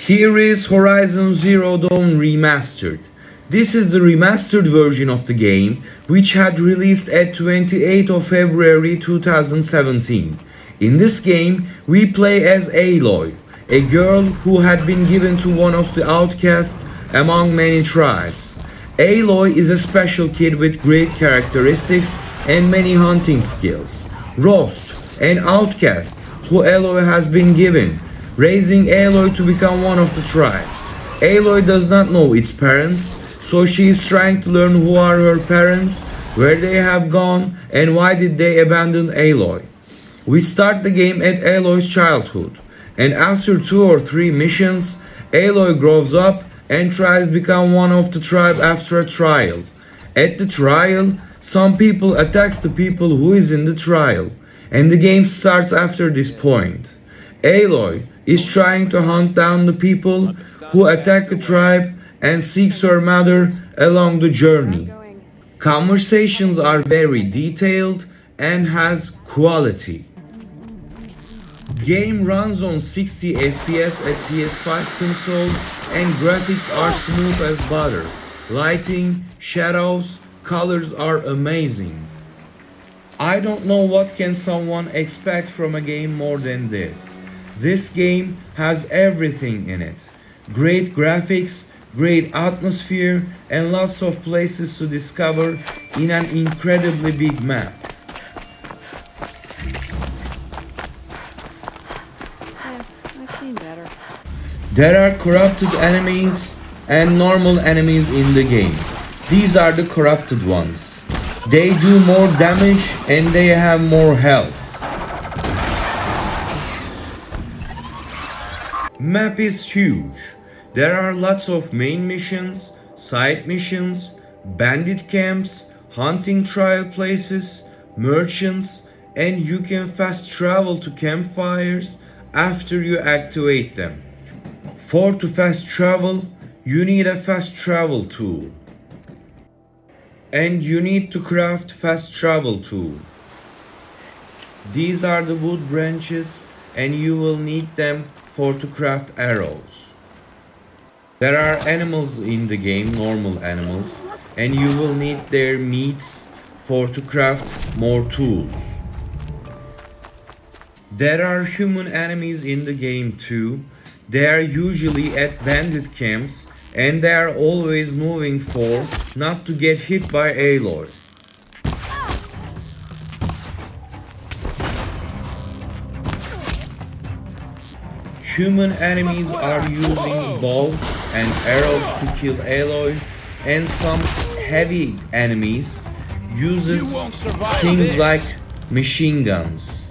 Here is Horizon Zero Dawn Remastered. This is the remastered version of the game, which had released at 28th of February 2017. In this game, we play as Aloy, a girl who had been given to one of the outcasts among many tribes. Aloy is a special kid with great characteristics and many hunting skills. Rost, an outcast who Aloy has been given, raising Aloy to become one of the tribe. Aloy does not know its parents, so she is trying to learn who are her parents, where they have gone, and why did they abandon Aloy. We start the game at Aloy's childhood, and after 2 or 3 missions, Aloy grows up and tries to become one of the tribe after a trial. At the trial, some people attacks the people who is in the trial, and the game starts after this point. Aloy is trying to hunt down the people who attack the tribe and seeks her mother along the journey. Conversations are very detailed and has quality. Game runs on 60 FPS at PS5 console and graphics are smooth as butter. Lighting, shadows, colors are amazing. I don't know what can someone expect from a game more than this. This game has everything in it. Great graphics, great atmosphere, and lots of places to discover in an incredibly big map. I've seen better. There are corrupted enemies and normal enemies in the game. These are the corrupted ones. They do more damage and they have more health. Map is huge. There are lots of main missions, side missions, bandit camps, hunting trial places, merchants, and you can fast travel to campfires after you activate them. To fast travel, you need a fast travel tool. And you need to craft fast travel tool. These are the wood branches and you will need them to craft arrows. There are animals in the game, normal animals, and you will need their meats to craft more tools. There are human enemies in the game too. They are usually at bandit camps and they are always moving not to get hit by Aloy. Human enemies are using bows and arrows to kill Aloy, and some heavy enemies uses things like machine guns.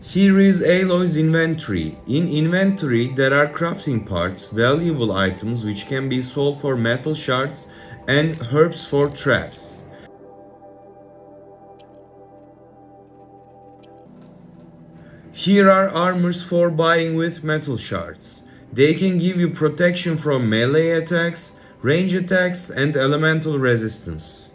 Here is Aloy's inventory. In inventory there are crafting parts, valuable items which can be sold for metal shards and herbs for traps. Here are armors for buying with metal shards. They can give you protection from melee attacks, range attacks, and elemental resistance.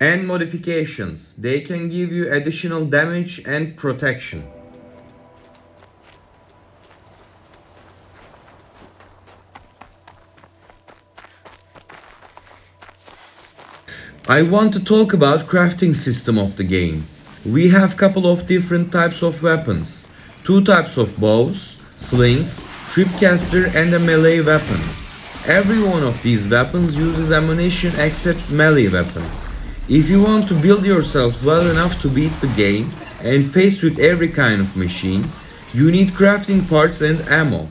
And modifications. They can give you additional damage and protection. I want to talk about crafting system of the game. We have couple of different types of weapons. 2 types of bows, slings, tripcaster and a melee weapon. Every one of these weapons uses ammunition except melee weapon. If you want to build yourself well enough to beat the game and faced with every kind of machine, you need crafting parts and ammo.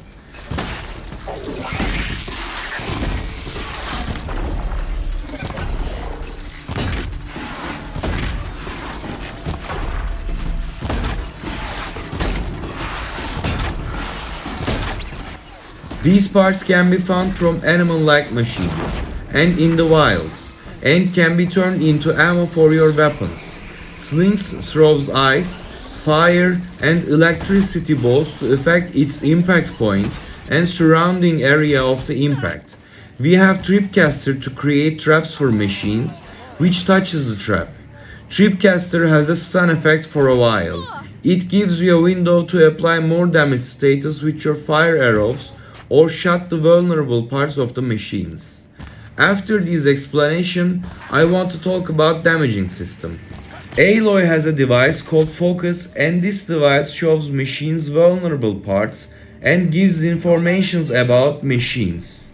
These parts can be found from animal-like machines and in the wilds, and can be turned into ammo for your weapons. Slings throws ice, fire and electricity bolts to affect its impact point and surrounding area of the impact. We have Tripcaster to create traps for machines, which touches the trap. Tripcaster has a stun effect for a while. It gives you a window to apply more damage status with your fire arrows or shut the vulnerable parts of the machines. After this explanation, I want to talk about damaging system. Aloy has a device called Focus, and this device shows machines' vulnerable parts and gives informations about machines,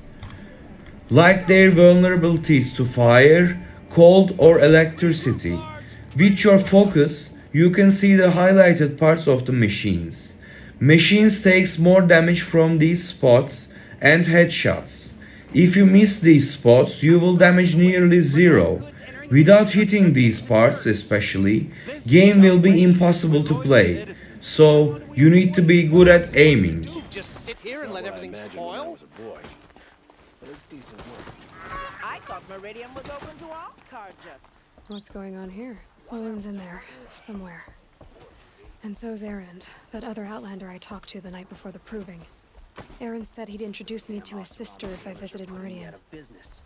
like their vulnerabilities to fire, cold or electricity. With your focus, you can see the highlighted parts of the machines. Machines takes more damage from these spots and headshots. If you miss these spots, you will damage nearly zero. Without hitting these parts especially, game will be impossible to play. So you need to be good at aiming. Just sit here and let everything spoil? I thought Meridian was open to all Carja. What's going on here? Owen's in there, somewhere. And so's Aaron, that other Outlander I talked to the night before the proving. Aaron said he'd introduce me to his sister if I visited Meridian.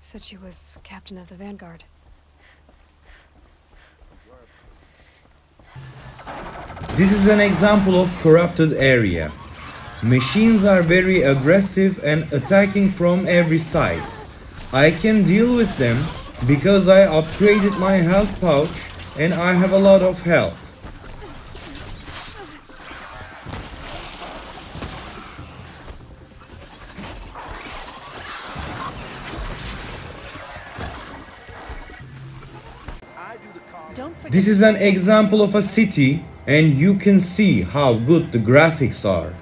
Said she was captain of the Vanguard. This is an example of corrupted area. Machines are very aggressive and attacking from every side. I can deal with them because I upgraded my health pouch and I have a lot of health. This is an example of a city, and you can see how good the graphics are.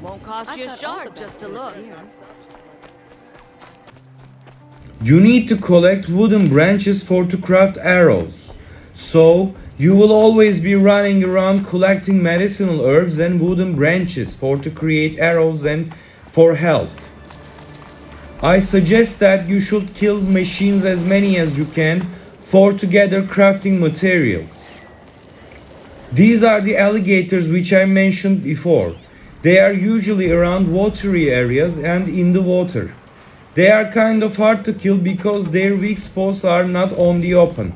Won't cost you a shard just to look. You need to collect wooden branches to craft arrows. So, you will always be running around collecting medicinal herbs and wooden branches to create arrows and for health. I suggest that you should kill machines as many as you can for together crafting materials. These are the alligators which I mentioned before. They are usually around watery areas and in the water. They are kind of hard to kill because their weak spots are not on the open.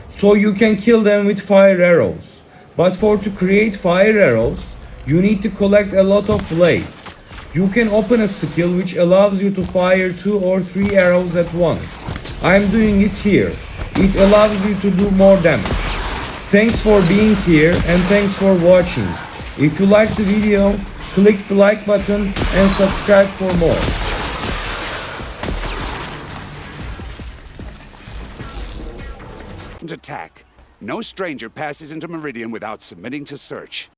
So you can kill them with fire arrows. But to create fire arrows, you need to collect a lot of blades. You can open a skill which allows you to fire 2 or 3 arrows at once. I am doing it here. It allows you to do more damage. Thanks for being here and thanks for watching. If you liked the video, click the like button and subscribe for more. Attack. No stranger passes into Meridian without submitting to search.